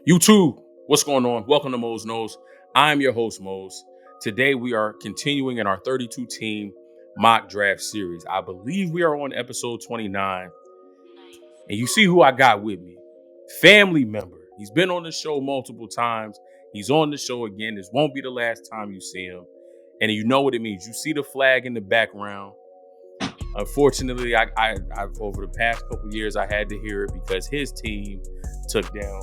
YouTube, what's going on? Welcome to Mose Knows. I'm your host, Mose. Today we are continuing in our 32-team mock draft series. I believe we are on episode 29. And you see who I got with me. Family member. He's been on the show multiple times. He's on the show again. This won't be the last time you see him. And you know what it means. You see the flag in the background. Unfortunately, I over the past couple years, I had to hear it because his team took down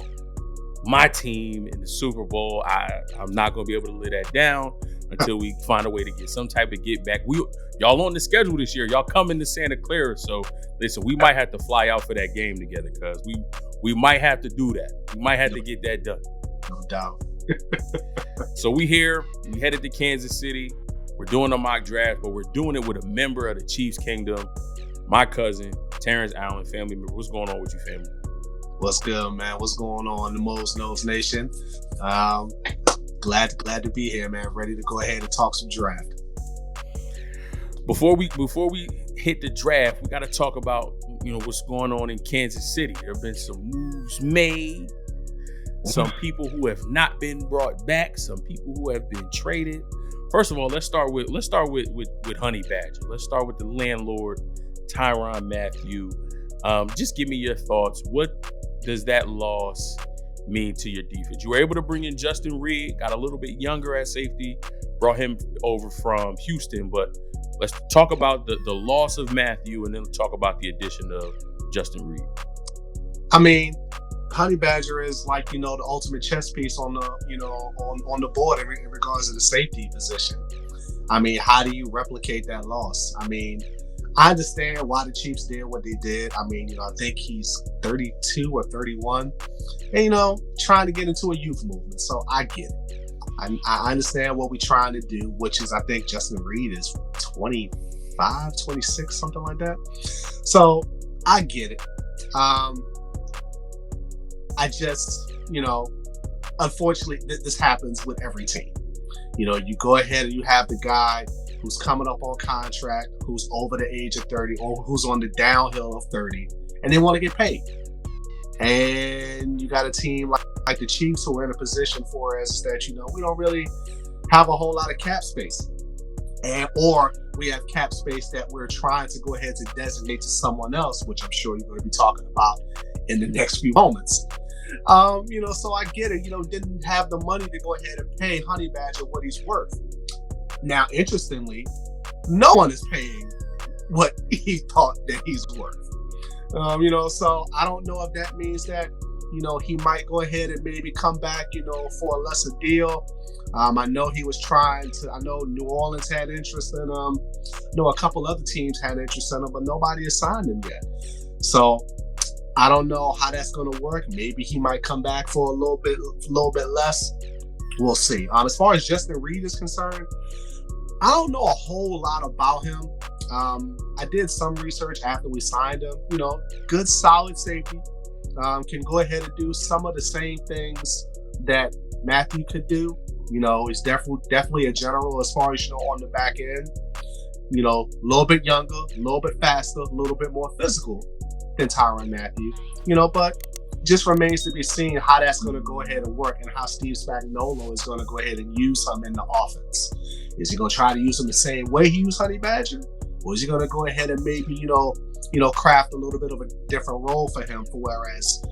my team in the Super Bowl. I'm not going to be able to lay that down until we find a way to get some type of get back. Y'all on the schedule this year. Y'all coming to Santa Clara. So listen, we might have to fly out for that game together because we might have to do that. We might have to get that done. No doubt. So we headed to Kansas City. We're doing a mock draft, but we're doing it with a member of the Chiefs Kingdom, my cousin, Terrence Allen, family member. What's going on with you, family? What's good, man? What's going on, the Mose Knows Nation? Glad to be here, man. Ready to go ahead and talk some draft. Before we hit the draft, we got to talk about what's going on in Kansas City. There have been some moves made, some people who have not been brought back, some people who have been traded. First of all, let's start with Honey Badger. Let's start with the landlord, Tyrann Mathieu. Just give me your thoughts. What does that loss mean to your defense? You were able to bring in Justin Reid, got a little bit younger at safety, brought him over from Houston. But let's talk about the loss of Mathieu and then talk about the addition of Justin Reid. I mean, Honey Badger is like, the ultimate chess piece on the, on the board in regards to the safety position. I mean, how do you replicate that loss? I mean, I understand why the Chiefs did what they did. I mean, I think he's 32 or 31 and, trying to get into a youth movement. So I get it. I understand what we're trying to do, which is, I think Justin Reid is 25, 26, something like that. So I get it. I just, unfortunately, this happens with every team. You go ahead and you have the guy who's coming up on contract, who's over the age of 30, or who's on the downhill of 30, and they want to get paid. And you got a team like the Chiefs who are in a position for us that, we don't really have a whole lot of cap space. Or we have cap space that we're trying to go ahead to designate to someone else, which I'm sure you're going to be talking about in the next few moments. So I get it, didn't have the money to go ahead and pay Honey Badger what he's worth. Now, interestingly, no one is paying what he thought that he's worth. So I don't know if that means that, he might go ahead and maybe come back, for a lesser deal. I know he was I know New Orleans had interest in him. I know a couple other teams had interest in him, but nobody has signed him yet. So I don't know how that's going to work. Maybe he might come back for a little bit less. We'll see. As far as Justin Reid is concerned, I don't know a whole lot about him. I did some research after we signed him. Good, solid safety. Can go ahead and do some of the same things that Mathieu could do. He's definitely a general as far as, on the back end. A little bit younger, a little bit faster, a little bit more physical than Tyrann Mathieu. But just remains to be seen how that's going to go ahead and work and how Steve Spagnuolo is going to go ahead and use him in the offense. Is he going to try to use him the same way he used Honey Badger? Or is he going to go ahead and maybe, craft a little bit of a different role for him, for whereas,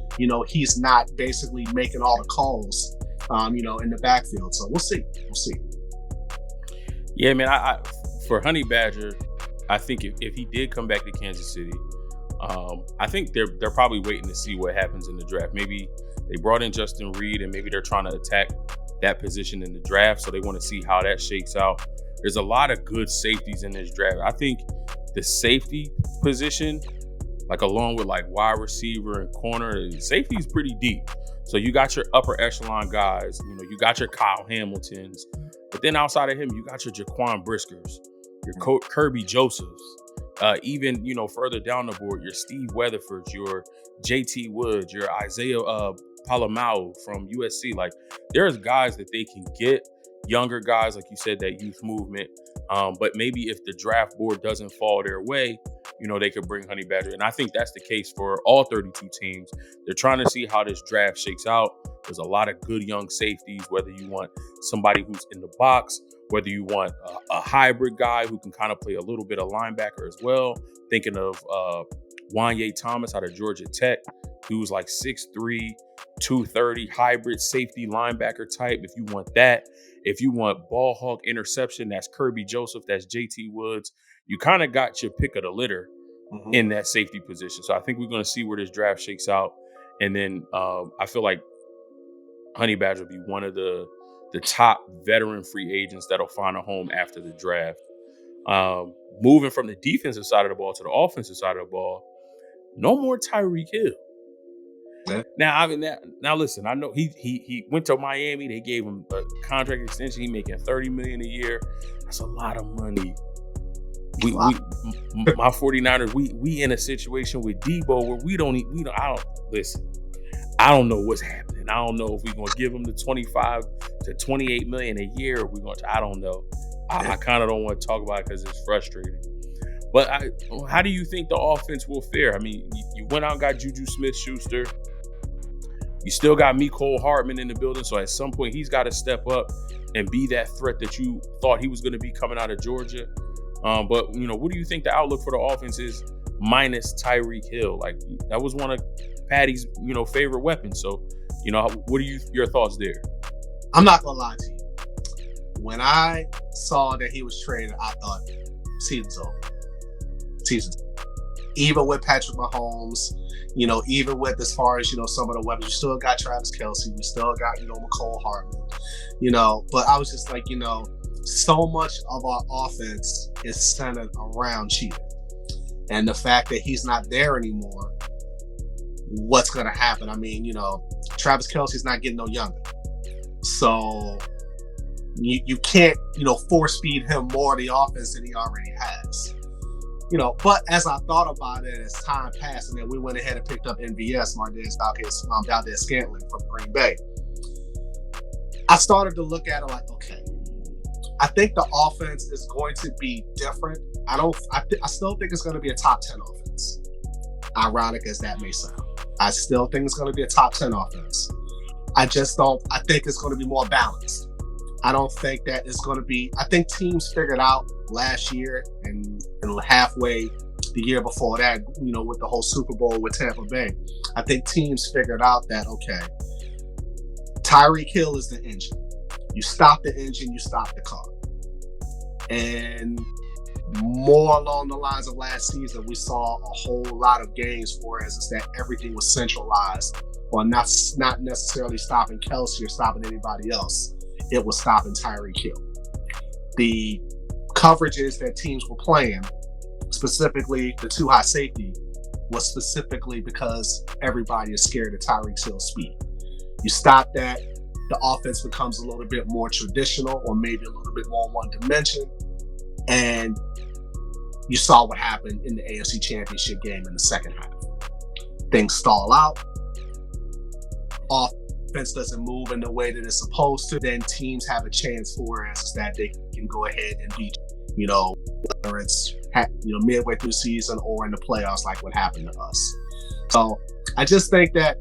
he's not basically making all the calls, in the backfield. So we'll see. Yeah, man, I for Honey Badger, I think if he did come back to Kansas City, I think they're probably waiting to see what happens in the draft. Maybe they brought in Justin Reid and maybe they're trying to attack that position in the draft. So they want to see how that shakes out. There's a lot of good safeties in this draft. I think the safety position, like along with like wide receiver and corner, safety is pretty deep. So you got your upper echelon guys, you got your Kyle Hamiltons, but then outside of him, you got your Jaquan Briskers, your Kirby Josephs, even, further down the board, your Steve Weatherfords, your JT Woods, your Isaiah Palamau from USC. Like, there's guys that they can get, younger guys, like you said, that youth movement. But maybe if the draft board doesn't fall their way, they could bring Honey Badger. And I think that's the case for all 32 teams. They're trying to see how this draft shakes out. There's a lot of good young safeties, whether you want somebody who's in the box, whether you want a hybrid guy who can kind of play a little bit of linebacker as well. Thinking of Wanye Thomas out of Georgia Tech, who's like 6'3", 230, hybrid safety linebacker type. If you want that, if you want ball hawk interception, that's Kirby Joseph, that's JT Woods. You kind of got your pick of the litter in that safety position. So I think we're going to see where this draft shakes out. And then I feel like Honey Badger will be one of the top veteran free agents that'll find a home after the draft. Moving from the defensive side of the ball to the offensive side of the ball, no more Tyreek Hill. Yeah. Now listen, I know he went to Miami. They gave him a contract extension. He's making $30 million a year. That's a lot of money. My 49ers, we in a situation with Debo where I don't know what's happening. I don't know if we're gonna give him the 25 to 28 million a year. Or I don't know. I kind of don't want to talk about it because it's frustrating. But how do you think the offense will fare? I mean, you went out and got Juju Smith-Schuster. You still got Mecole Hardman in the building, so at some point he's got to step up and be that threat that you thought he was going to be coming out of Georgia. But what do you think the outlook for the offense is minus Tyreek Hill? Like, that was one of Patty's favorite weapons. So what are your thoughts there? I'm not gonna lie to you. When I saw that he was traded, I thought season's over. Even with Patrick Mahomes, even with as far as some of the weapons, you still got Travis Kelce, we still got Mecole Hardman, but I was just like, so much of our offense is centered around Cheetah, and the fact that he's not there anymore, what's gonna happen? I mean, Travis Kelce's not getting no younger, so you can't force feed him more of the offense than he already has. But as I thought about it, as time passed, and then we went ahead and picked up MVS, Valdez-Scantling from Green Bay, I started to look at it like, okay, I think the offense is going to be different. I still think it's going to be a top 10 offense. Ironic as that may sound. I still think it's going to be a top 10 offense. I think it's going to be more balanced. I don't think that it's going to be. I think teams figured out last year and halfway the year before that, with the whole Super Bowl with Tampa Bay. I think teams figured out that, okay, Tyreek Hill is the engine. You stop the engine, you stop the car. And more along the lines of last season, we saw a whole lot of games for us is that everything was centralized, or not necessarily stopping Kelce or stopping anybody else. It was stopping Tyreek Hill. The coverages that teams were playing, specifically the two high safety, was specifically because everybody is scared of Tyreek Hill's speed. You stop that, the offense becomes a little bit more traditional, or maybe a little bit more one dimension. And you saw what happened in the AFC Championship game in the second half. Things stall out. Offense doesn't move in the way that it's supposed to. Then teams have a chance for us that they can go ahead and beat, whether it's midway through the season or in the playoffs, like what happened to us. So I just think that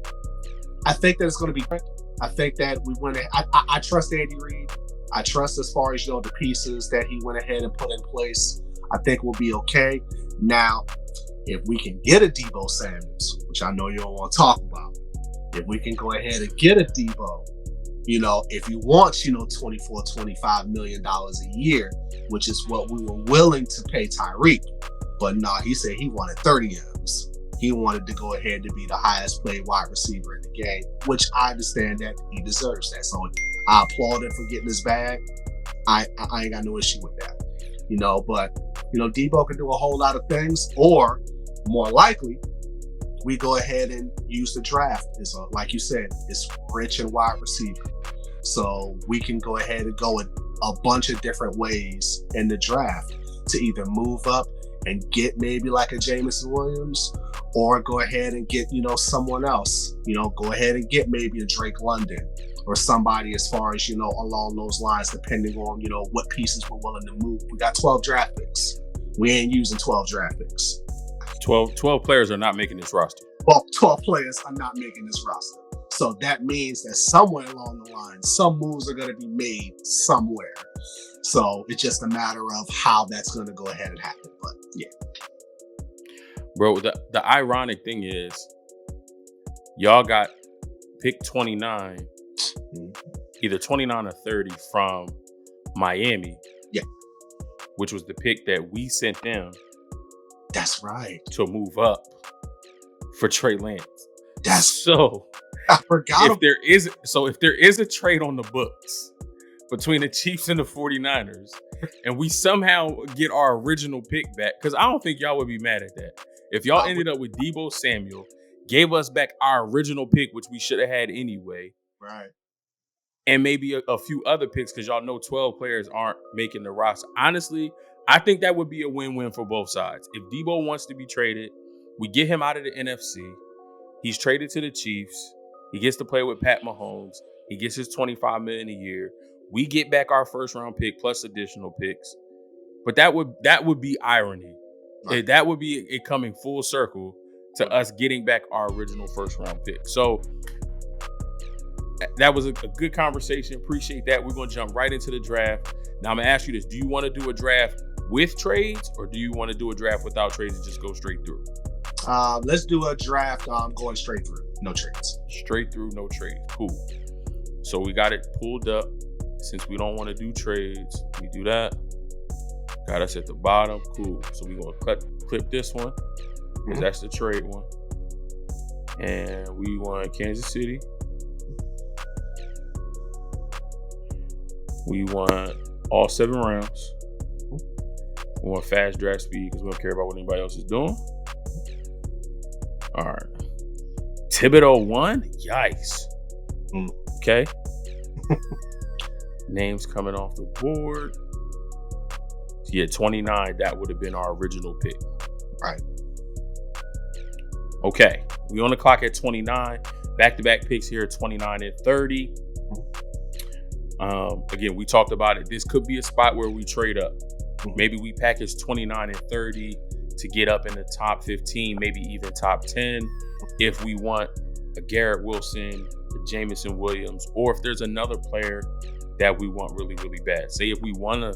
it's going to be different. I think that we went. I trust Andy Reid. I trust as far as the pieces that he went ahead and put in place. I think we'll be okay. Now, if we can get a Deebo Samuels, which I know you don't want to talk about, if we can go ahead and get a Deebo, if he wants, $24, $25 million a year, which is what we were willing to pay Tyreek. But he said he wanted 30 M's. He wanted to go ahead to be the highest paid wide receiver in the game, which I understand that he deserves that. So I applaud him for getting his bag. I ain't got no issue with that. But Deebo can do a whole lot of things, or more likely, we go ahead and use the draft. It's like you said, it's rich in wide receiver. So we can go ahead and go in a bunch of different ways in the draft to either move up and get maybe like a Jameson Williams, or go ahead and get, someone else, go ahead and get maybe a Drake London or somebody as far as, along those lines, depending on, what pieces we're willing to move. We got 12 draft picks. We ain't using 12 draft picks. 12 players are not making this roster. Well, 12 players are not making this roster. So that means that somewhere along the line, some moves are going to be made somewhere. So it's just a matter of how that's going to go ahead and happen. But yeah. Bro, the ironic thing is, y'all got pick 29, either 29 or 30 from Miami. Yeah. Which was the pick that we sent them. That's right. To move up for Trey Lance. That's so. I forgot. If there is a trade on the books between the Chiefs and the 49ers, and we somehow get our original pick back, because I don't think y'all would be mad at that. If y'all ended up with Deebo Samuel, gave us back our original pick, which we should have had anyway. Right. And maybe a few other picks, because y'all know 12 players aren't making the roster. Honestly, I think that would be a win-win for both sides. If Deebo wants to be traded, we get him out of the NFC. He's traded to the Chiefs. He gets to play with Pat Mahomes. He gets his $25 million a year. We get back our first-round pick plus additional picks. But that would be irony. Right. That would be it coming full circle to us getting back our original first-round pick. So that was a good conversation. Appreciate that. We're going to jump right into the draft. Now I'm going to ask you this. Do you want to do a draft with trades, or do you want to do a draft without trades and just go straight through? Let's do a draft going straight through. No trades. Straight through, no trades. Cool. So we got it pulled up. Since we don't want to do trades, we do that. Got us at the bottom. Cool. So we're going to clip this one, because that's the trade one. And we want Kansas City. We want all 7 rounds. We want fast draft speed, because we don't care about what anybody else is doing. All right. Thibodeau 1? Yikes. Okay. Names coming off the board. Yeah, 29. That would have been our original pick. Right. Okay. We on the clock at 29. Back-to-back picks here at 29 and 30. Again, we talked about it. This could be a spot where we trade up. Maybe we package 29 and 30 to get up in the top 15, maybe even top 10. If we want a Garrett Wilson, a Jameson Williams, or if there's another player that we want really, really bad. Say if we want to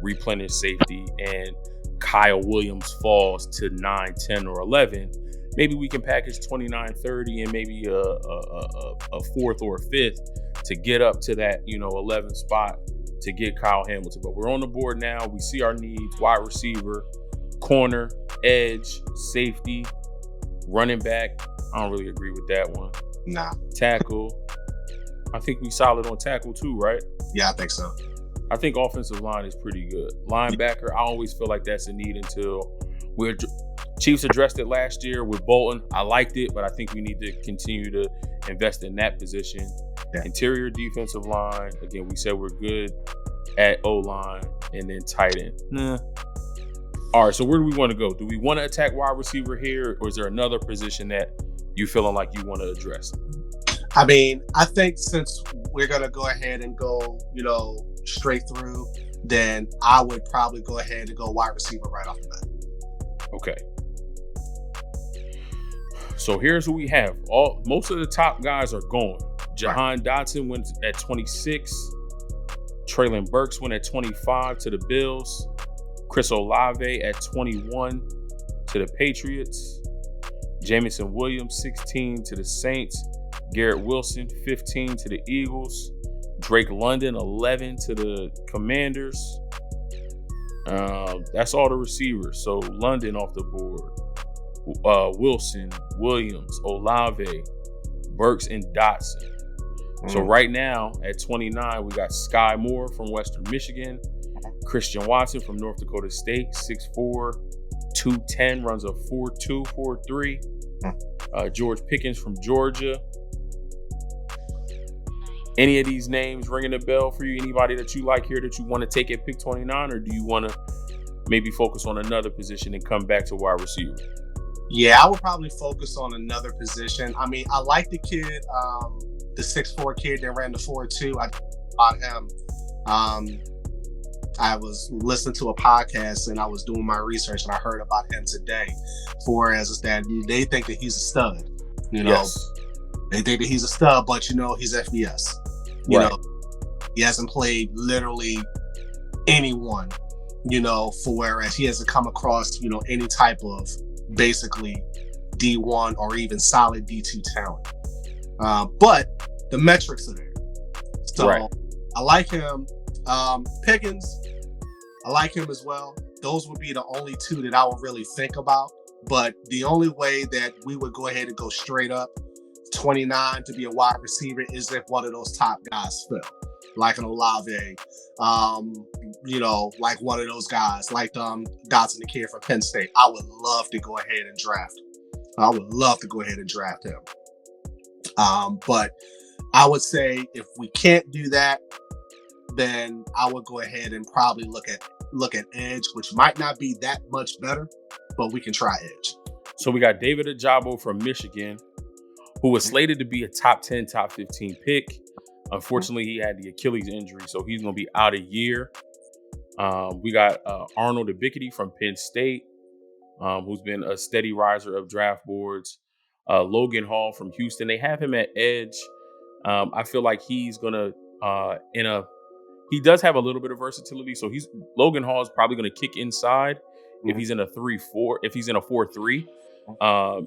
replenish safety and Kyle Williams falls to 9, 10, or 11, maybe we can package 29, 30, and maybe a fourth or a fifth to get up to that, 11 spot to get Kyle Hamilton. But we're on the board now. We see our needs: wide receiver, corner, edge, safety, running back. I don't really agree with that one. Nah. Tackle. I think we solid on tackle too, right? Yeah, I think so. I think offensive line is pretty good. Linebacker, I always feel like that's a need until Chiefs addressed it last year with Bolton. I liked it, but I think we need to continue to invest in that position. Yeah. Interior defensive line, again, we said we're good at O-line, and then tight end. Nah. All right, so where do we want to go? Do we want to attack wide receiver here, or is there another position that you feeling like you want to address? I mean, I think since we're going to go ahead and go, straight through, then I would probably go ahead and go wide receiver right off the bat. Okay. So here's who we have. Most of the top guys are going. Jahan Dotson went at 26. Treylon Burks went at 25 to the Bills. Chris Olave at 21 to the Patriots. Jameson Williams, 16 to the Saints. Garrett Wilson, 15 to the Eagles. Drake London, 11 to the Commanders. That's all the receivers. So London off the board. Wilson, Williams, Olave, Burks, and Dotson. So right now at 29, we got Sky Moore from Western Michigan. Christian Watson from North Dakota State, 6'4", 210, runs a 4.2, 4.3. George Pickens from Georgia. Any of these names ringing a bell for you? Anybody that you like here that you want to take at pick 29, or do you want to maybe focus on another position and come back to wide receiver? Yeah, I would probably focus on another position. I mean, I like the kid, the 6'4" kid that ran the 4.2. I thought him. I was listening to a podcast and I was doing my research and I heard about him today. For as is that they think that he's a stud. You know, Yes. they think that he's a stud, but you know, he's FBS. You know, he hasn't played literally anyone, you know, for whereas he hasn't come across, you know, any type of basically D1 or even solid D2 talent. But the metrics are there. So I like him. Pickens, I like him as well. Those would be the only two that I would really think about. But the only way that we would go ahead and go straight up 29 to be a wide receiver is if one of those top guys fell, like an Olave, you know, like one of those guys, like Dotson, the kid from Penn State. I would love to go ahead and draft him. But I would say if we can't do that, then I would go ahead and probably look at edge, which might not be that much better, but we can try edge. So we got David Ojabo from Michigan, who was slated to be a top 10, top 15 pick. Unfortunately, he had the Achilles injury, so he's going to be out a year. We got Arnold Ebiketie from Penn State, who's been a steady riser of draft boards. Logan Hall from Houston. They have him at edge. I feel like he's going to, he does have a little bit of versatility. So Logan Hall is probably going to kick inside if he's in a 3-4, if he's in a 4-3.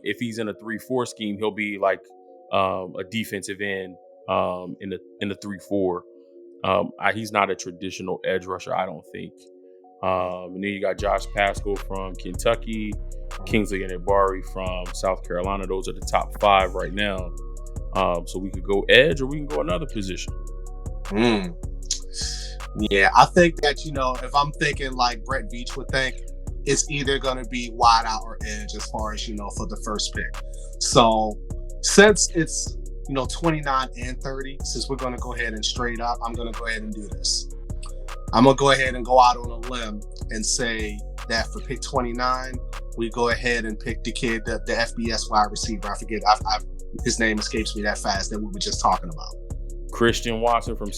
If he's in a 3-4 scheme, he'll be like a defensive end in the 3-4. He's not a traditional edge rusher, I don't think. And then you got Josh Pascoe from Kentucky, Kingsley and Damari from South Carolina. Those are the top 5 right now. So we could go edge or we can go another position. Yeah, I think that, you know, if I'm thinking like Brett Veach would think, it's either going to be wide out or edge as far as, you know, for the first pick. So since it's, you know, 29 and 30, since we're going to go ahead and straight up, I'm going to go ahead and do this. I'm going to go ahead and go out on a limb and say that for pick 29, we go ahead and pick the kid, the FBS wide receiver. I forget, his name escapes me that fast that we were just talking about. Christian Watson from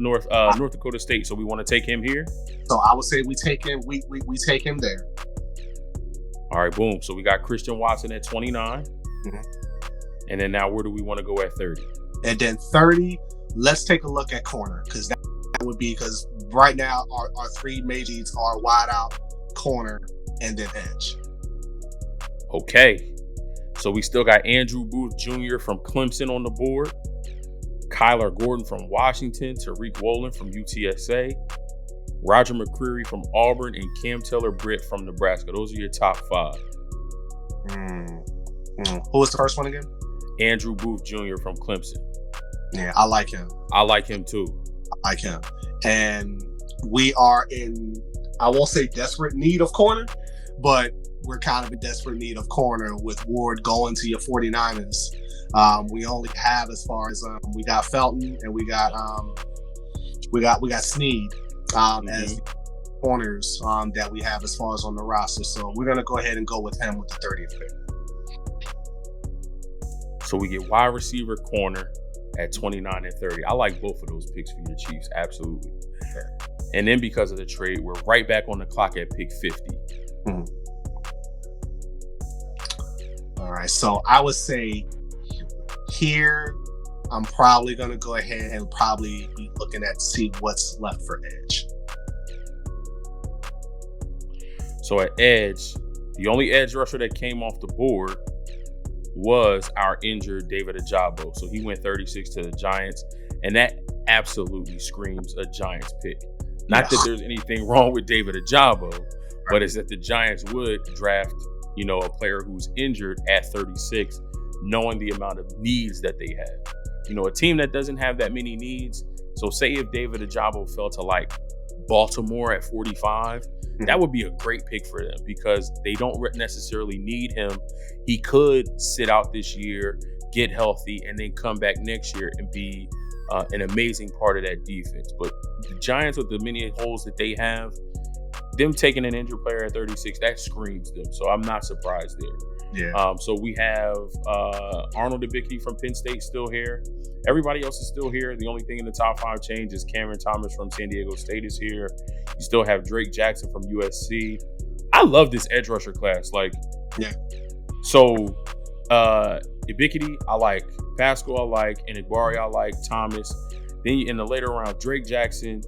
North Dakota State. So we want to take him here. So I would say we take him. We take him there. All right, boom. So we got Christian Watson at 29, and then now where do we want to go at 30? And then 30, let's take a look at corner because that would be because right now our 3 majors are wide out, corner, and then edge. Okay. So we still got Andrew Booth Jr. from Clemson on the board. Kyler Gordon from Washington, Tariq Woolen from UTSA, Roger McCreary from Auburn, and Cam Taylor-Britt from Nebraska. Those are your top 5. Who was the first one again? Andrew Booth Jr. from Clemson. Yeah, I like him. I like him too. I like him. And we are in, I won't say desperate need of corner, but we're kind of in desperate need of corner with Ward going to your 49ers. We only have as far as we got Felton and we got Snead as corners that we have as far as on the roster. So we're gonna go ahead and go with him with the 30th pick. So we get wide receiver, corner at 29 and 30. I like both of those picks for your Chiefs, absolutely. And then because of the trade, we're right back on the clock at pick 50. All right, so I would say here, I'm probably going to go ahead and probably be looking at see what's left for edge. So at edge, the only edge rusher that came off the board was our injured David Ojabo. So he went 36 to the Giants, and that absolutely screams a Giants pick. Not that there's anything wrong with David Ojabo, but it's that the Giants would draft, you know, a player who's injured at 36, knowing the amount of needs that they have. You know, a team that doesn't have that many needs. So say if David Ojabo fell to like Baltimore at 45, that would be a great pick for them because they don't necessarily need him. He could sit out this year, get healthy, and then come back next year and be an amazing part of that defense. But the Giants, with the many holes that they have, them taking an injured player at 36, that screams them. So I'm not surprised there. Yeah. So we have Arnold Debicki from Penn State still here. Everybody else is still here. The only thing in the top 5 change is Cameron Thomas from San Diego State is here. You still have Drake Jackson from USC. I love this edge rusher class. Like, yeah. So, Debicki, I like. Pascoe, I like. Enigbari, I like. Thomas. Then in the later round, Drake Jackson.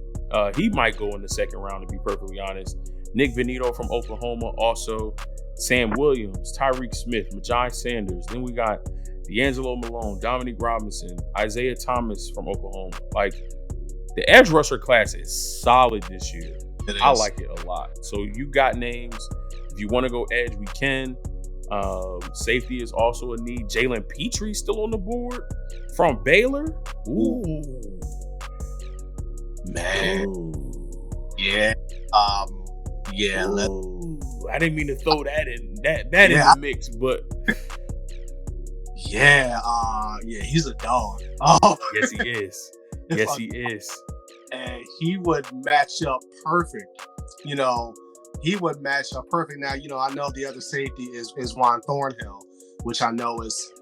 He might go in the second round, to be perfectly honest. Nick Benito from Oklahoma, also. Sam Williams, Tyreek Smith, Majai Sanders. Then we got D'Angelo Malone, Dominique Robinson, Isaiah Thomas from Oklahoma. Like, the edge rusher class is solid this year. I like it a lot. So you got names. If you want to go edge, we can. Safety is also a need. Jalen Petrie still on the board from Baylor. Ooh, man. Ooh. Yeah. Yeah. I didn't mean to throw that in in the mix, but yeah, he's a dog. Oh, yes, he is. Yes, he is. And he would match up perfect. He would match up perfect. Now, I know the other safety is Juan Thornhill, which I know is,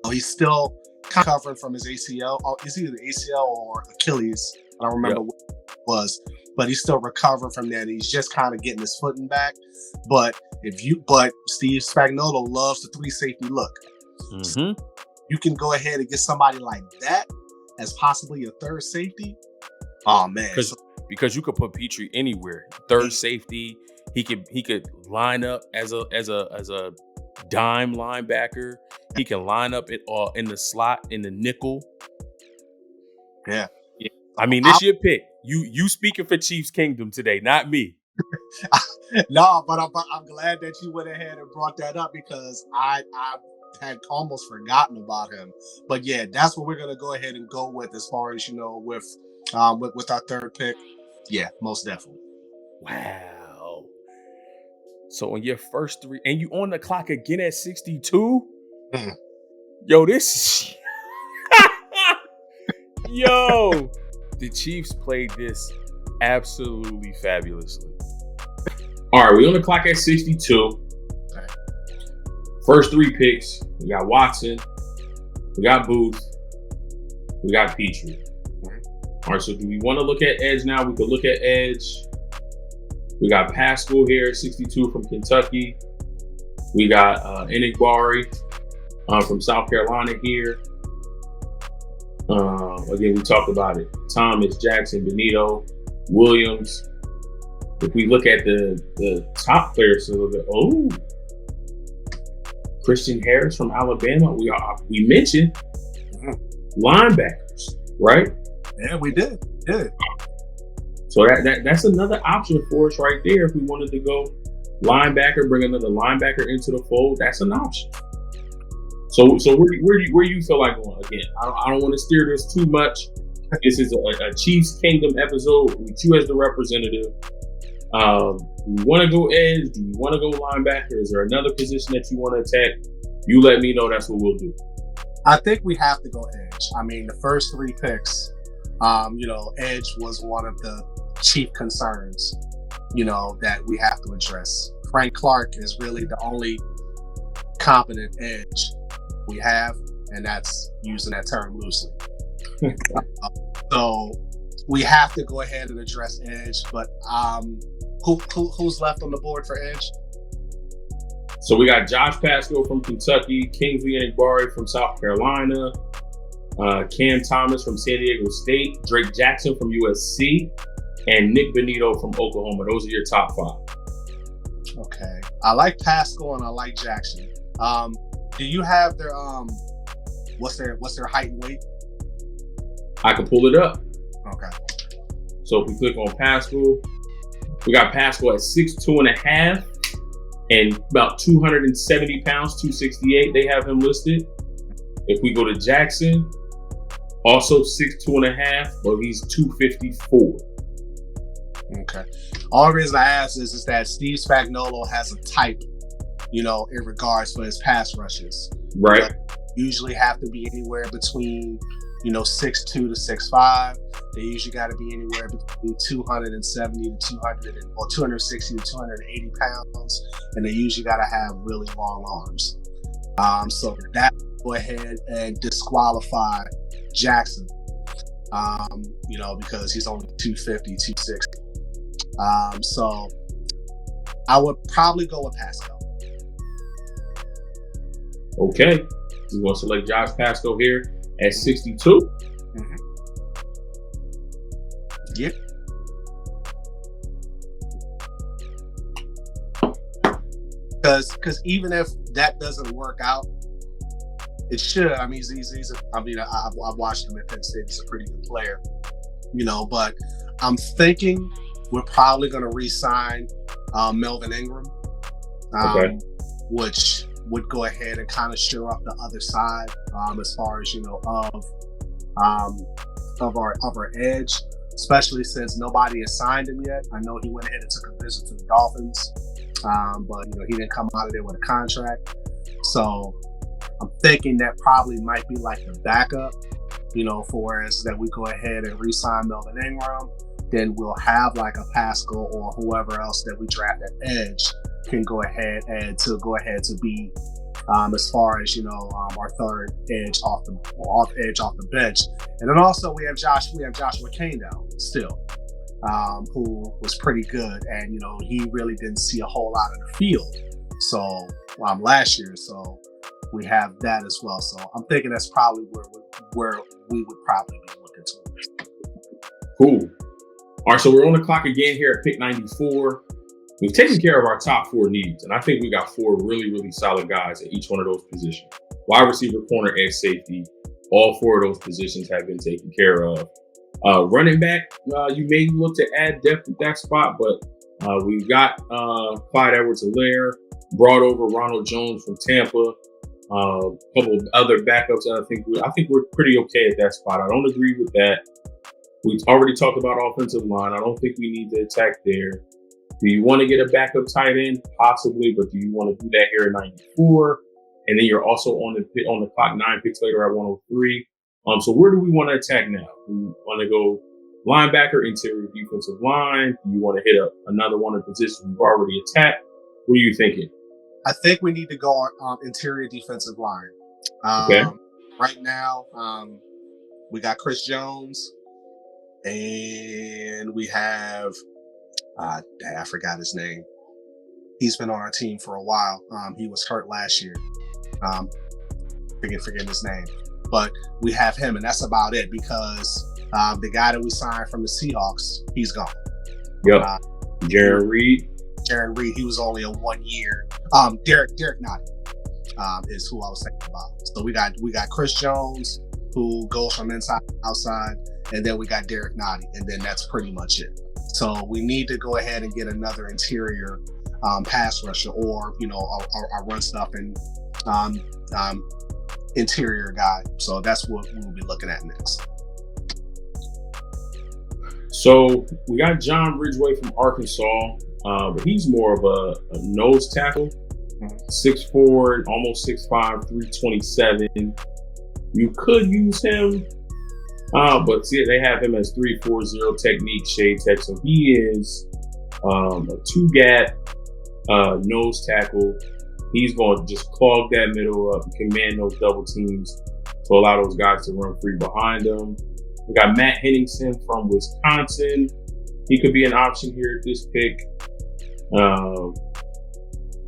he's still covering from his ACL. Oh, it's either the ACL or Achilles. I don't remember what it was. But he's still recovering from that. He's just kind of getting his footing back. But Steve Spagnuolo loves the 3 safety look. Mm-hmm. So you can go ahead and get somebody like that as possibly a third safety. Oh man, because you could put Petrie anywhere. Third safety, he could line up as a dime linebacker. He can line up in the slot, in the nickel. Yeah. I mean, this your pick. You speaking for Chiefs Kingdom today, not me. No, but I'm glad that you went ahead and brought that up because I had almost forgotten about him. But yeah, that's what we're gonna go ahead and go with as far as with our third pick. Yeah, most definitely. Wow. So on your first 3, and you on the clock again at 62? Mm. Yo, this yo. The Chiefs played this absolutely fabulously. All right, we're on the clock at 62. First 3 picks. We got Watson. We got Booth. We got Petrie. All right, so do we want to look at edge now? We could look at edge. We got Pascoe here, 62 from Kentucky. We got Enigbari from South Carolina here. Again, we talked about it. Thomas, Jackson, Benito, Williams. If we look at the top players a little bit, Christian Harris from Alabama. We mentioned linebackers, right? Yeah, we did. Yeah. So that's another option for us right there. If we wanted to go linebacker, bring another linebacker into the fold, that's an option. So where do you feel like going? Again, I don't want to steer this too much. This is a Chiefs Kingdom episode with you as the representative. Do we want to go edge? Do we want to go linebacker? Is there another position that you want to attack? You let me know. That's what we'll do. I think we have to go edge. I mean, the first 3 picks, edge was one of the chief concerns, that we have to address. Frank Clark is really the only competent edge we have, and that's using that term loosely. So we have to go ahead and address edge, but who's left on the board for edge? So we got Josh Pascoe from Kentucky, Kingsley Enigbari from South Carolina, Cam Thomas from San Diego State, Drake Jackson from USC, and Nick Benito from Oklahoma. Those are your top 5. Okay, I like Pascoe and I like Jackson. Do you have their what's their height and weight? I can pull it up. Okay. So if we click on Pascoe, we got Pascoe at 6'2.5" and about 270 pounds, 268. They have him listed. If we go to Jackson, also 6'2.5", but he's 254. Okay. All the reason I ask is that Steve Spagnuolo has a type, in regards for his pass rushes. Right. Usually have to be anywhere between 6'2" to 6'5". They usually got to be anywhere between 270 to 200 or 260 to 280 pounds, and they usually got to have really long arms. So that go ahead and disqualify Jackson, because he's only 250, 260. So I would probably go with Pascoe. Okay. We want to select Josh Pascoe here at 62. Mm-hmm. Yep. Because even if that doesn't work out, it should. I mean, I've watched him at Penn State. He's a pretty good player, But I'm thinking we're probably going to re-sign Melvin Ingram, which would go ahead and kind of shore up the other side as far as of our edge, especially since nobody has signed him yet. I know he went ahead and took a visit to the Dolphins, but he didn't come out of there with a contract. So I'm thinking that probably might be like the backup, for us, that we go ahead and re-sign Melvin Ingram. Then we'll have like a Pascoe or whoever else that we draft at edge can go ahead to be as far as our third edge off the bench. And then also we have Joshua Kano still, who was pretty good, and he really didn't see a whole lot of the field last year, so we have that as well. So I'm thinking that's probably where we would probably be looking to. Cool. All right, so we're on the clock again here at pick 94. We've taken care of our top 4 needs, and I think we got 4 really, really solid guys at each one of those positions. Wide receiver, corner, edge, safety. All 4 of those positions have been taken care of. Running back, you may look to add depth at that spot, but we've got Clyde Edwards-Helaire, brought over Ronald Jones from Tampa, a couple of other backups. I think we're pretty okay at that spot. I don't agree with that. We already talked about offensive line. I don't think we need to attack there. Do you want to get a backup tight end? Possibly, but do you want to do that here at 94? And then you're also on the clock 9 picks later at 103. So where do we want to attack now? Do we want to go linebacker, interior defensive line? Do you want to hit another one of the positions we've already attacked? What are you thinking? I think we need to go on interior defensive line. Okay. Right now, we got Chris Jones, and we have I forgot his name. He's been on our team for a while. He was hurt last year. Forgetting his name, but we have him, and that's about it, because the guy that we signed from the Seahawks, he's gone. Yep. Jaron Reid. He was only a 1 year. Derek Nottie is who I was thinking about. So we got Chris Jones, who goes from inside to outside, and then we got Derek Nottie, and then that's pretty much it. So we need to go ahead and get another interior pass rusher, or our run stuff and interior guy. So that's what we'll be looking at next. So we got John Ridgeway from Arkansas, but he's more of a nose tackle, 6'4", almost 6'5", 327. You could use him, but see, they have him as 3-4-0 technique shade tech. So he is a 2-gap nose tackle. He's going to just clog that middle up and command those double teams to allow those guys to run free behind him. We got Matt Henningsen from Wisconsin. He could be an option here at this pick.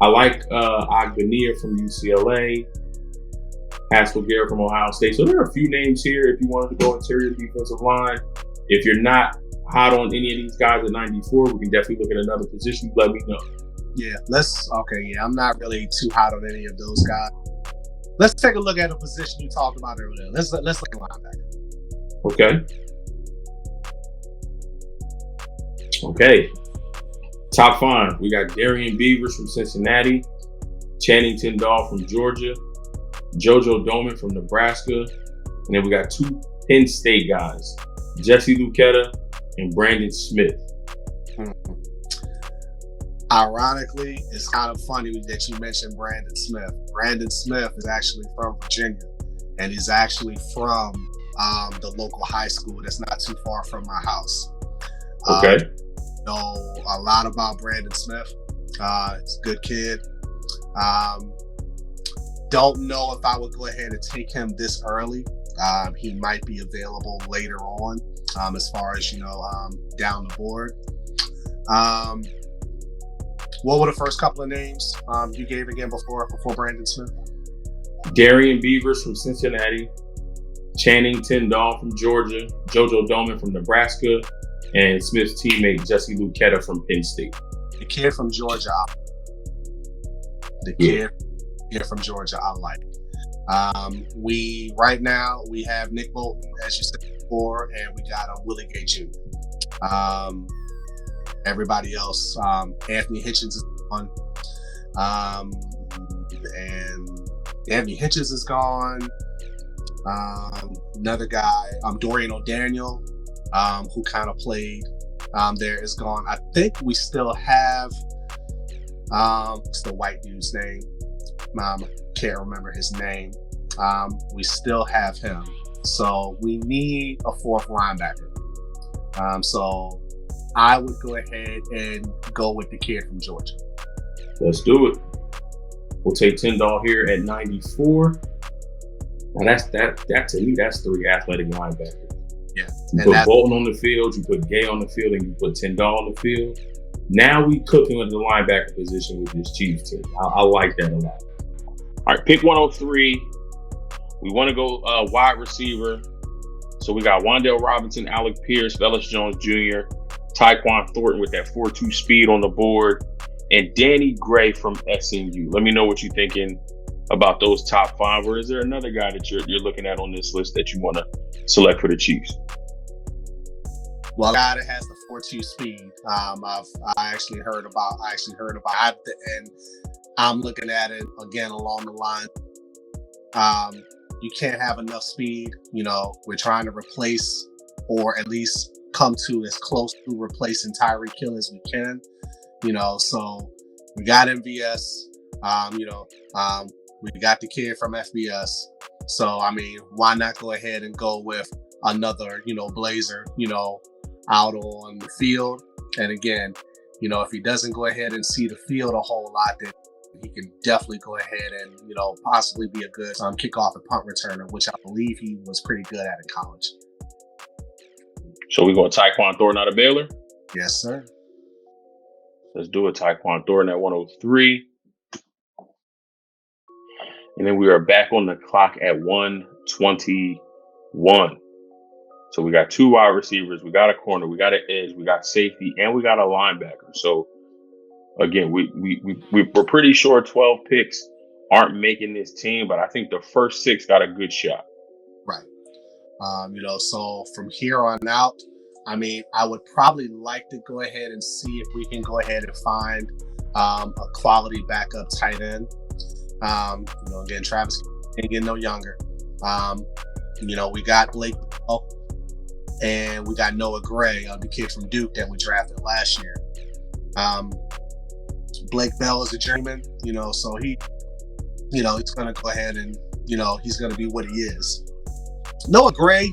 I like Agbania from UCLA. Pascoe from Ohio State. So there are a few names here if you wanted to go interior defensive line. If you're not hot on any of these guys at 94, we can definitely look at another position. Let me know. Yeah, I'm not really too hot on any of those guys. Let's take a look at a position you talked about earlier. Let's look at linebacker. Okay. Top 5. We got Darian Beavers from Cincinnati, Channing Tindall from Georgia, JoJo Domann from Nebraska, and then we got 2 Penn State guys, Jesse Luketa and Brandon Smith. Ironically, it's kind of funny that you mentioned Brandon Smith. Brandon Smith is actually from Virginia, and he's actually from the local high school that's not too far from my house. Okay. Know a lot about Brandon Smith. He's a good kid. Don't know if I would go ahead and take him this early. He might be available later on, as far as down the board. What were the first couple of names you gave again before Brandon Smith? Darian Beavers from Cincinnati, Channing Tindall from Georgia, JoJo Doman from Nebraska, and Smith's teammate Jesse Lucchetta from Penn State. The kid from Georgia. Kid from Georgia, I like. Right now we have Nick Bolton, as you said before, and we got Willie Gay Jr. Everybody else, Anthony Hitchens is gone, and Anthony Hitchens is gone. Another guy, Dorian O'Daniel, who kind of played there, is gone. I think we still have what's the white dude's name? Can't remember his name. We still have him, so we need a fourth linebacker. So I would go ahead and go with the kid from Georgia. Let's do it. We'll take Tindall here at 94. Now that to me, that's 3 athletic linebackers. Yeah. You put Bolton on the field, you put Gay on the field, and you put Tindall on the field. Now we cooking with the linebacker position with this Chiefs team. I like that a lot. All right, pick 103. We want to go wide receiver. So we got Wan'Dale Robinson, Alec Pierce, Velus Jones Jr., Tyquan Thornton with that 4.2 speed on the board, and Danny Gray from SMU. Let me know what you're thinking about those top 5. Or is there another guy that you're looking at on this list that you want to select for the Chiefs? Well, a guy that has the 4.2 speed. I actually heard about it, and I'm looking at it again along the line. You can't have enough speed. We're trying to replace, or at least come to as close to replacing Tyreek Hill as we can. So we got MVS. We got the kid from FBS. So why not go ahead and go with another, Blazer, out on the field. And again, if he doesn't go ahead and see the field a whole lot, then he can definitely go ahead and, possibly be a good kickoff and punt returner, which I believe he was pretty good at in college. So we going Tyquan Thornton out of Baylor? Yes, sir. Let's do it. Tyquan Thornton at 103. And then we are back on the clock at 121. So we got 2 wide receivers, we got a corner, we got an edge, we got safety, and we got a linebacker. So again, we're pretty sure 12 picks aren't making this team, but I think the first 6 got a good shot. Right. So from here on out, I would probably like to go ahead and see if we can go ahead and find a quality backup tight end. Again, Travis ain't getting no younger. We got Blake Bell, and we got Noah Gray, the kid from Duke that we drafted last year. Blake Bell is a journeyman, so he, he's going to go ahead and, he's going to be what he is. Noah Gray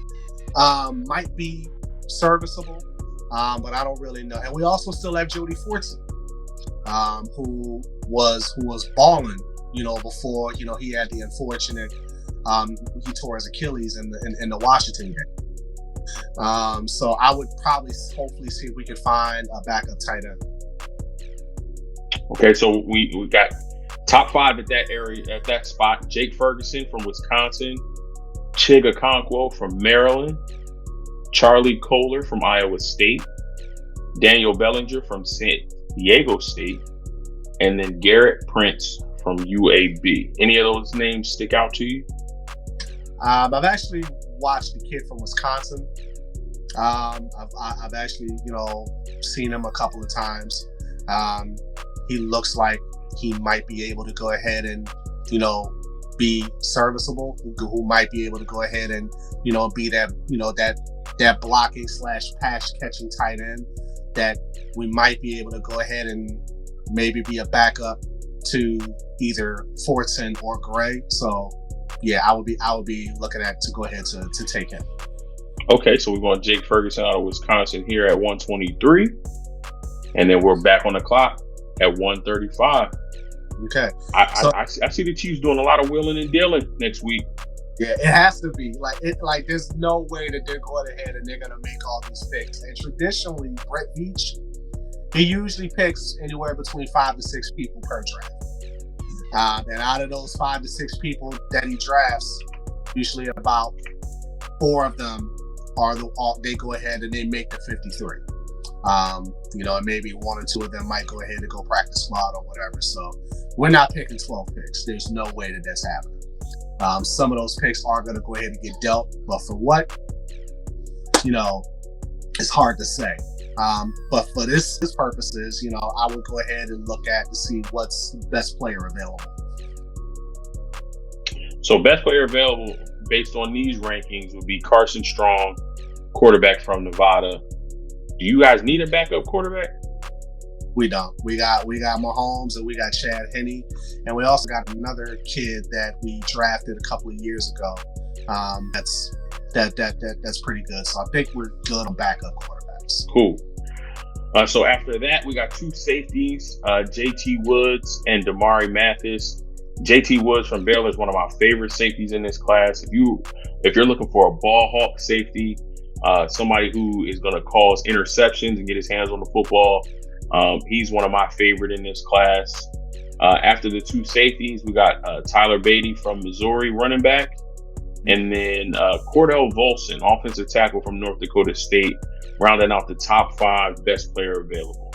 might be serviceable, but I don't really know. And we also still have Jody Fortson, who was balling, before, he had the unfortunate, he tore his Achilles in the Washington game. So I would probably hopefully see if we could find a backup tight end. Okay, so we got top 5 at that area, at that spot. Jake Ferguson from Wisconsin, Chiga Okonkwo from Maryland, Charlie Kohler from Iowa State, Daniel Bellinger from San Diego State, and then Garrett Prince from UAB. Any of those names stick out to you? I've actually watched the kid from Wisconsin. I've actually, seen him a couple of times. He looks like he might be able to go ahead and, be serviceable, who might be able to go ahead and, be that, that blocking / pass catching tight end that we might be able to go ahead and maybe be a backup to either Fortson or Gray. So Yeah, I would be looking at to go ahead to take him. Okay, so we're going Jake Ferguson out of Wisconsin here at 123. And then we're back on the clock at 135. Okay. I see the Chiefs doing a lot of wheeling and dealing next week. Yeah, it has to be. Like there's no way that they're going ahead and they're gonna make all these picks. And traditionally, Brett Veach, he usually picks anywhere between 5 to 6 people per draft. And out of those 5 to 6 people that he drafts, usually about 4 of them they go ahead and they make the 53. And maybe 1 or 2 of them might go ahead and go practice squad or whatever. So we're not picking 12 picks. There's no way that that's happening. Some of those picks are going to go ahead and get dealt, but for what, it's hard to say. But for this purposes, I would go ahead and look at to see what's the best player available. So best player available based on these rankings would be Carson Strong, quarterback from Nevada. Do you guys need a backup quarterback? We don't. We got Mahomes and we got Chad Henne, and we also got another kid that we drafted a couple of years ago. That's pretty good. So I think we're good on backup quarterbacks. Cool. So after that, we got 2 safeties, JT Woods and Damari Mathis. JT Woods from Baylor is one of my favorite safeties in this class. If you're looking for a ball hawk safety, somebody who is going to cause interceptions and get his hands on the football, he's one of my favorite in this class. After the 2 safeties, we got Tyler Beatty from Missouri, running back, and then Cordell Volson, offensive tackle from North Dakota State, rounding out the top 5 best player available.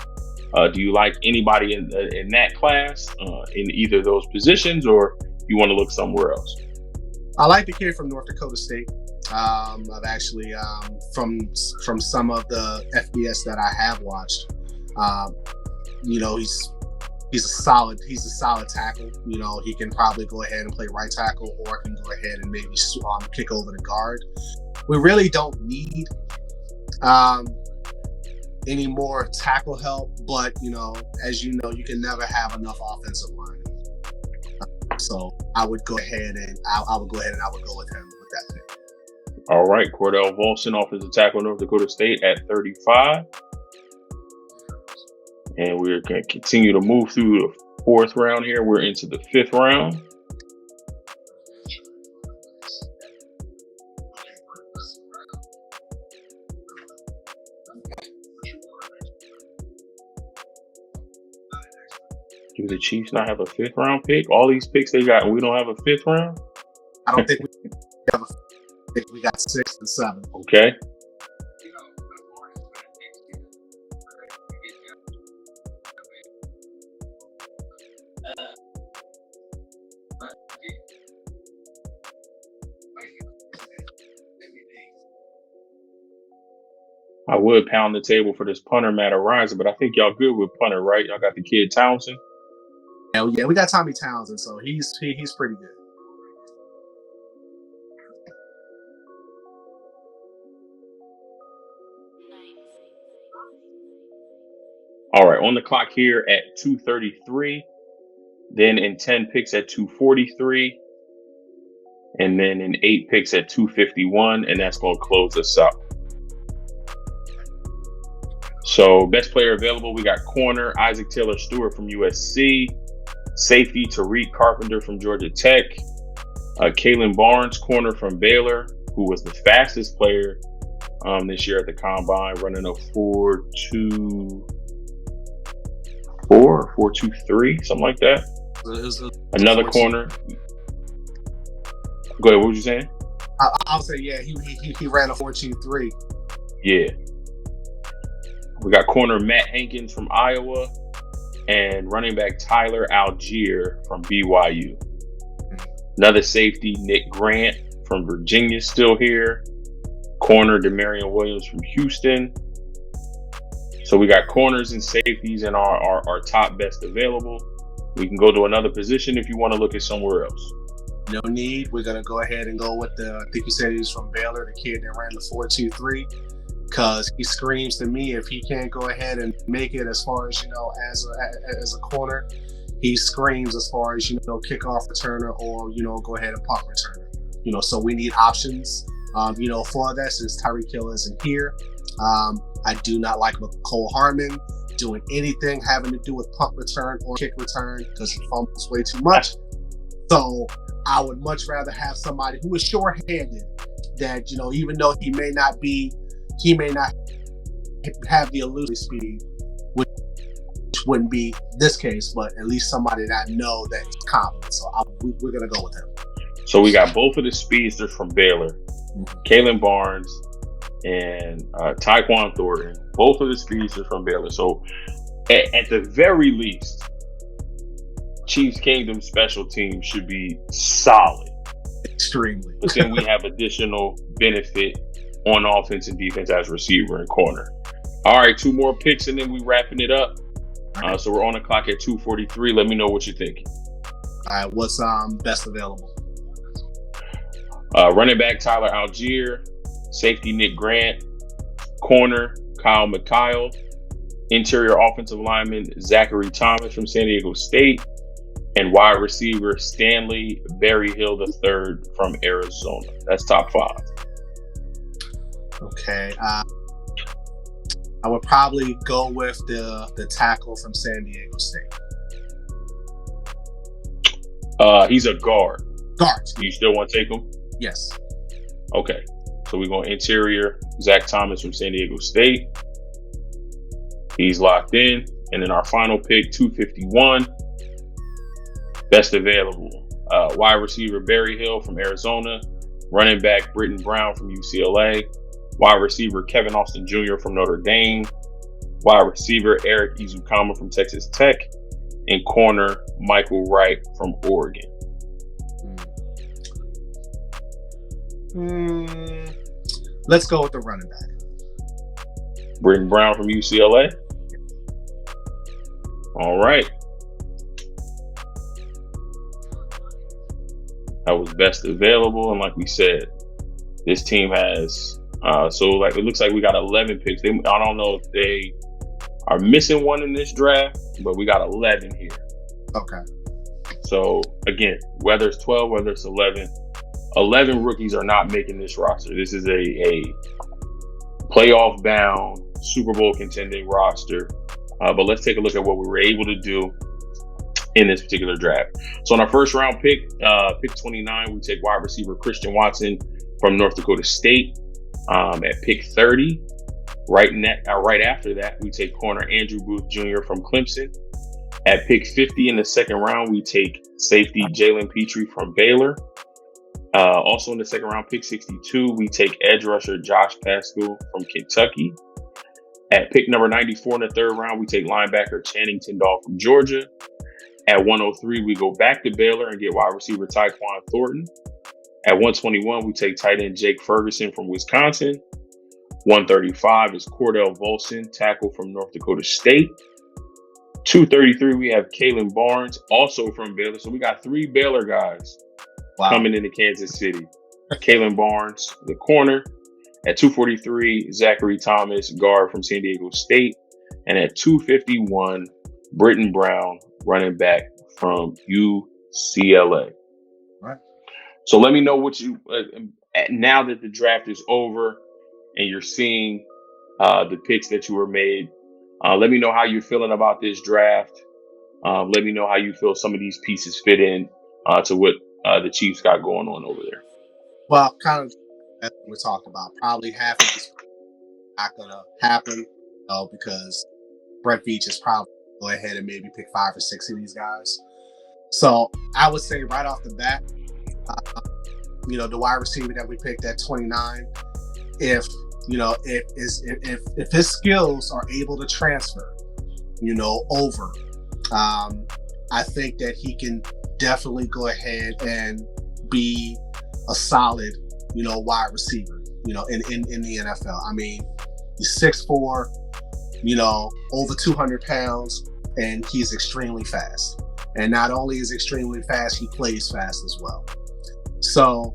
Do you like anybody in that class in either of those positions, or you want to look somewhere else? I like the kid from North Dakota State. I've actually from some of the FBS that I have watched. He's a solid tackle. He can probably go ahead and play right tackle, or can go ahead and maybe kick over the guard. We really don't need any more tackle help, but as you can never have enough offensive line. So I would go ahead and I would go with him with that pick. All right, Cordell Volson, offensive tackle, North Dakota State at 35. And we're going to continue to move through the 4th round here. We're into the 5th round. Do the Chiefs not have a 5th round pick? All these picks they got, and we don't have a 5th round? I don't think we have a 5th. I think we got 6th and 7th. Okay. I would pound the table for this punter, Matt Ariza, but I think y'all good with punter, right? Y'all got the kid Townsend. Yeah, we got Tommy Townsend, so he's pretty good. All right, on the clock here at 233, then in 10 picks at 243, and then in 8 picks at 251, and that's going to close us up. So best player available, we got corner Isaac Taylor Stewart from USC, safety Tariq Carpenter from Georgia Tech, Kalen Barnes, corner from Baylor, who was the fastest player this year at the combine, running a 4.23, something like that. Another corner. Go ahead. What was you saying? I'll say, yeah, he ran a 4.23. Yeah. We got corner Matt Hankins from Iowa and running back Tyler Algier from BYU. Another safety, Nick Grant from Virginia, still here. Corner Demarion Williams from Houston. So we got corners and safeties in our top best available. We can go to another position if you want to look at somewhere else. No need. We're going to go ahead and go with I think you said he was from Baylor, the kid that ran the 4.23, because he screams to me if he can't go ahead and make it as far as, as a corner, he screams as far as, kickoff returner or, go ahead and punt returner. So we need options, for that since Tyreek Hill isn't here. I do not like Mecole Hardman doing anything having to do with punt return or kick return because he fumbles way too much. So I would much rather have somebody who is sure-handed that, even though he may not have the elusive speed, which wouldn't be this case, but at least somebody that I know that is confident. So we're going to go with him. So we got both of the speedsters from Baylor, Kalen Barnes and Tyquan Thornton, both of the speedsters from Baylor. So at the very least, Chiefs Kingdom special team should be solid. Extremely. But then we have additional benefit on offense and defense as receiver and corner. All right, 2 more picks and then we wrapping it up. So we're on the clock at 2:43. Let me know what you're thinking. All right, what's best available? Running back Tyler Algier, safety Nick Grant, corner Kyle McKyle, interior offensive lineman Zachary Thomas from San Diego State, and wide receiver Stanley Berryhill III from Arizona. That's top 5. Okay. I would probably go with the tackle from San Diego State. He's a guard. Guard. You still want to take him? Yes. Okay. So we're going interior, Zach Thomas from San Diego State. He's locked in. And then our final pick, 251. Best available. Wide receiver Berryhill from Arizona. Running back Britton Brown from UCLA. Wide receiver Kevin Austin Jr. from Notre Dame. Wide receiver Eric Izukama from Texas Tech. And corner Michael Wright from Oregon. Let's go with the running back. Britton Brown from UCLA. All right. That was best available. And like we said, this team has, it looks like we got 11 picks. I don't know if they are missing one in this draft, but we got 11 here. Okay. So again, whether it's 12, whether it's 11 rookies are not making this roster. This is a playoff bound Super Bowl contending roster. But let's take a look at what we were able to do in this particular draft. So on our first round pick, pick 29, we take wide receiver Christian Watson from North Dakota State. At pick 30, right after that, we take corner Andrew Booth Jr. from Clemson. At pick 50 in the second round, we take safety Jalen Petrie from Baylor. Also in the second round, pick 62, we take edge rusher Josh Pascoe from Kentucky. At pick number 94 in the third round, we take linebacker Channing Tindall from Georgia. At 103, we go back to Baylor and get wide receiver Tyquan Thornton. At 121, we take tight end Jake Ferguson from Wisconsin. 135 is Cordell Volson, tackle from North Dakota State. 233, we have Kalen Barnes, also from Baylor. So we got 3 Baylor guys coming into Kansas City. Kalen Barnes, the corner. At 243, Zachary Thomas, guard from San Diego State. And at 251, Britton Brown, running back from UCLA. Right. So let me know what you, now that the draft is over and you're seeing the picks that you were made, let me know how you're feeling about this draft. Let me know how you feel some of these pieces fit in to what the Chiefs got going on over there. Well, kind of as we talked about, probably half of this not going to happen, because Brett Veach is probably go ahead and maybe pick 5 or 6 of these guys. So I would say right off the bat, the wide receiver that we picked at 29, if his skills are able to transfer, over, I think that he can definitely go ahead and be a solid, wide receiver, in the NFL. I mean, he's 6'4", over 200 pounds, and he's extremely fast. And not only is extremely fast, he plays fast as well. So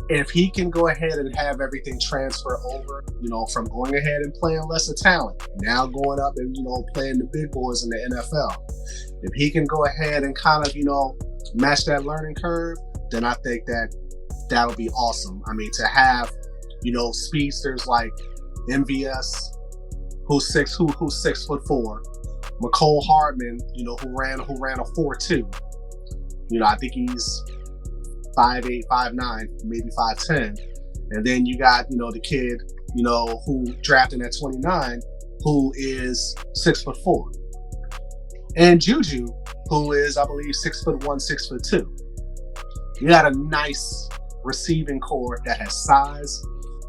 If he can go ahead and have everything transfer over, from going ahead and playing lesser talent, now going up and, playing the big boys in the NFL, if he can go ahead and kind of, match that learning curve, then I think that'll be awesome. I mean, to have, speedsters like MVS, who's 6'4", McCole Hardman, who ran a 4.2. I think he's 5'8", 5'9", maybe 5'10". And then you got, the kid, who drafted at 29, who is 6'4". And Juju, who is, I believe, 6'1", 6'2". You got a nice receiving core that has size.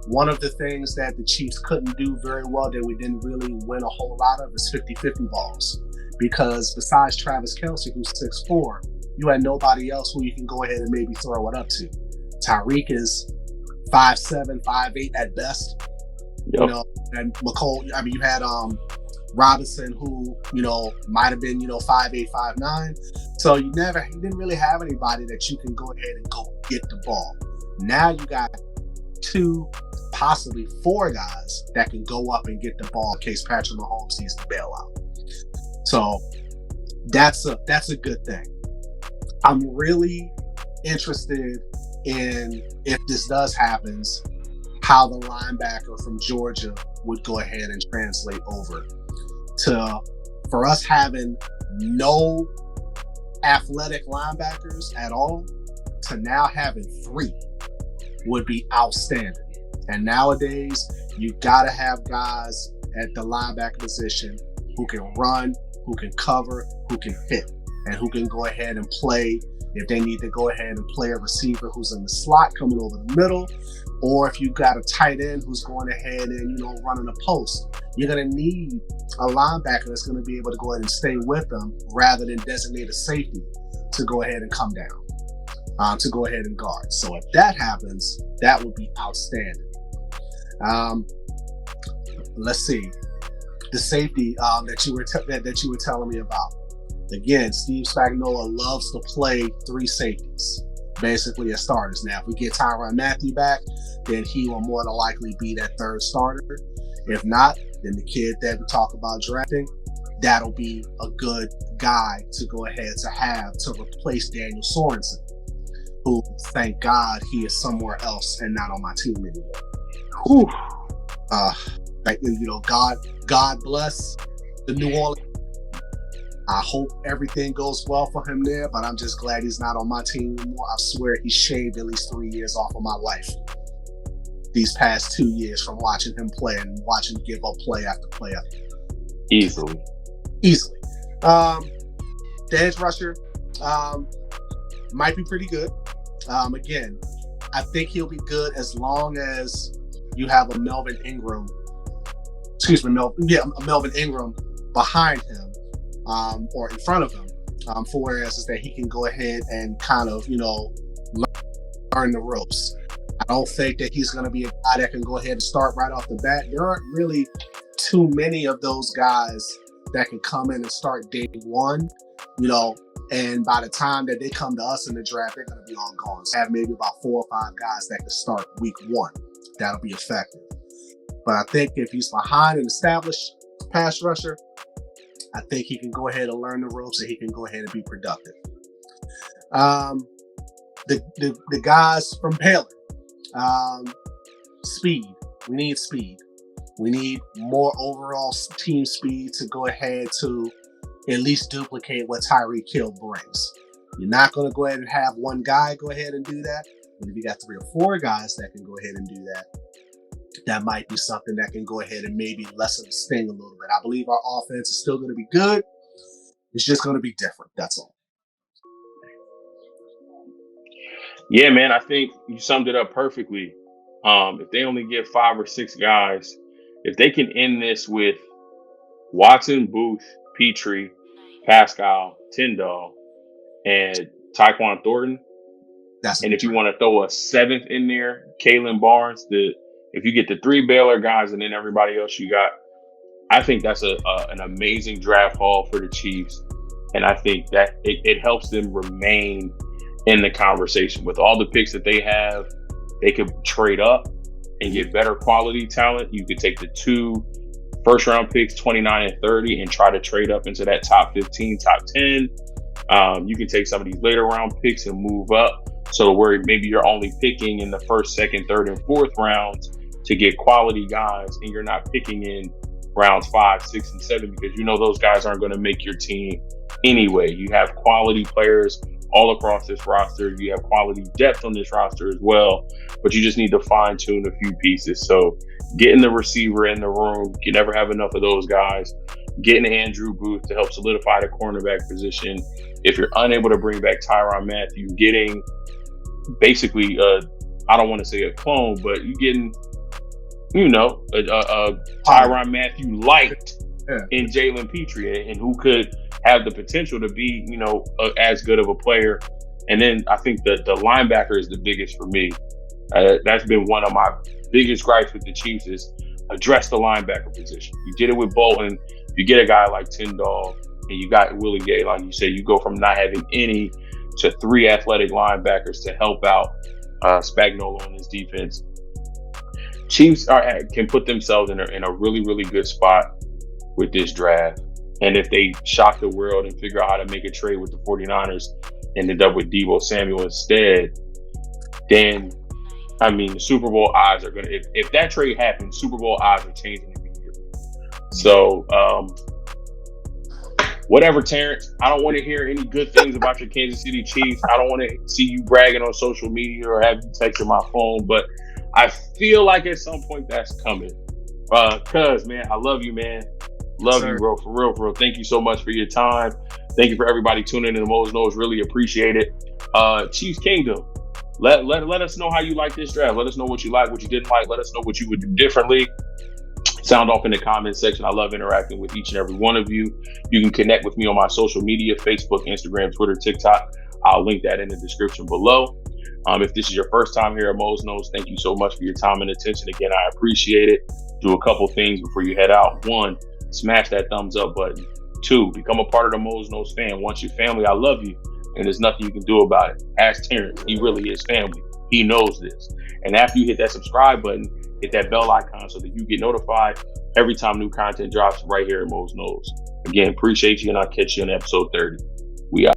One of the things that the Chiefs couldn't do very well, that we didn't really win a whole lot of, is 50-50 balls. Because besides Travis Kelce, who's 6'4", you had nobody else who you can go ahead and maybe throw it up to. Tyreek is 5'7", 5'8" at best. Yep. And McCole, I mean, you had Robinson, who, might have been, 5'8", 5'9". So you didn't really have anybody that you can go ahead and go get the ball. Now you got 2, possibly 4 guys that can go up and get the ball in case Patrick Mahomes needs to bail out. So that's a good thing. I'm really interested in, if this does happen, how the linebacker from Georgia would go ahead and translate over for us having no athletic linebackers at all to now having 3 would be outstanding. And nowadays, you got to have guys at the linebacker position who can run, who can cover, who can hit, and who can go ahead and play if they need to go ahead and play a receiver who's in the slot coming over the middle, or if you got a tight end who's going ahead and, running a post. You're going to need a linebacker that's going to be able to go ahead and stay with them rather than designate a safety to go ahead and come down, to go ahead and guard. So if that happens, that would be outstanding. Let's see. The safety that you were telling me about. Again, Steve Spagnuolo loves to play 3 safeties, basically as starters. Now, if we get Tyrann Mathieu back, then he will more than likely be that 3rd starter. If not, then the kid that we talk about drafting, that'll be a good guy to go ahead to have to replace Daniel Sorensen, who, thank God, he is somewhere else and not on my team anymore. Whew. God bless the New Orleans. I hope everything goes well for him there, but I'm just glad he's not on my team anymore. I swear he shaved at least 3 years off of my life these past 2 years from watching him play and watching him give up play after play after. Easily. The edge rusher might be pretty good. Again, I think he'll be good as long as you have a Melvin Ingram behind him, or in front of him, for whereas is that he can go ahead and kind of, learn the ropes. I don't think that he's going to be a guy that can go ahead and start right off the bat. There aren't really too many of those guys that can come in and start day one, and by the time that they come to us in the draft, they're going to be all gone. So I have maybe about 4 or 5 guys that can start week 1. That'll be effective. But I think if he's behind an established pass rusher, I think he can go ahead and learn the ropes and he can go ahead and be productive. The guys from Baylor, speed. We need speed. We need more overall team speed to go ahead to at least duplicate what Tyreek Hill brings. You're not going to go ahead and have one guy go ahead and do that. But if you got 3 or 4 guys that can go ahead and do that, that might be something that can go ahead and maybe lessen the sting a little bit. I believe our offense is still going to be good. It's just going to be different. That's all. Yeah, man, I think you summed it up perfectly. If they only get 5 or 6 guys, if they can end this with Watson, Booth, Petrie, Pascoe, Tyndall, and Tyquan Thornton, and if you want to throw a 7th in there, Kalen Barnes, if you get the 3 Baylor guys and then everybody else you got, I think that's an amazing draft haul for the Chiefs. And I think that it helps them remain in the conversation with all the picks that they have. they could trade up and get better quality talent. You could take the 2 first-round picks, 29 and 30, and try to trade up into that top 15, top 10. You can take some of these later round picks and move up. So where maybe you're only picking in the first, second, third, and fourth rounds to get quality guys, and you're not picking in rounds 5, 6, and 7 because you know those guys aren't going to make your team anyway. You have quality players all across this roster. You have quality depth on this roster as well, but you just need to fine tune a few pieces. So getting the receiver in the room, you never have enough of those guys. Getting Andrew Booth to help solidify the cornerback position. If you're unable to bring back Tyrann Mathieu, getting basically, I don't want to say a clone, but you're getting, a Tyrann Mathieu light in Jalen Petrie, and who could have the potential to be, as good of a player. And then I think that the linebacker is the biggest for me. That's been one of my biggest gripes with the Chiefs is address the linebacker position. You did it with Bolton. You get a guy like Tyndall, and you got Willie Gay, like you said, you go from not having any to 3 athletic linebackers to help out Spagnuolo on his defense. Chiefs can put themselves in a really, really good spot with this draft. And if they shock the world and figure out how to make a trade with the 49ers and end up with Deebo Samuel instead, then, the Super Bowl odds are going to, if that trade happens, Super Bowl odds are changing immediately. So, whatever, Terrence, I don't want to hear any good things about your Kansas City Chiefs. I don't want to see you bragging on social media or have you texting my phone, but I feel like at some point that's coming. Cuz, man, I love you, man. Love you, bro. For real. Thank you so much for your time. Thank you for everybody tuning in to Mose Knows. Really appreciate it. Chiefs Kingdom. Let us know how you like this draft. Let us know what you like, what you didn't like. Let us know what you would do differently. Sound off in the comment section. I love interacting with each and every one of you. You can connect with me on my social media, Facebook, Instagram, Twitter, TikTok. I'll link that in the description below. If this is your first time here at Mose Knows, thank you so much for your time and attention. Again, I appreciate it. Do a couple things before you head out. 1, smash that thumbs up button. 2, become a part of the Mose Knows fan. Once you're family, I love you, and there's nothing you can do about it. Ask Terrence. He really is family. He knows this. And after you hit that subscribe button, hit that bell icon so that you get notified every time new content drops right here at Mose Knows. Again, appreciate you, and I'll catch you in episode 30. We out.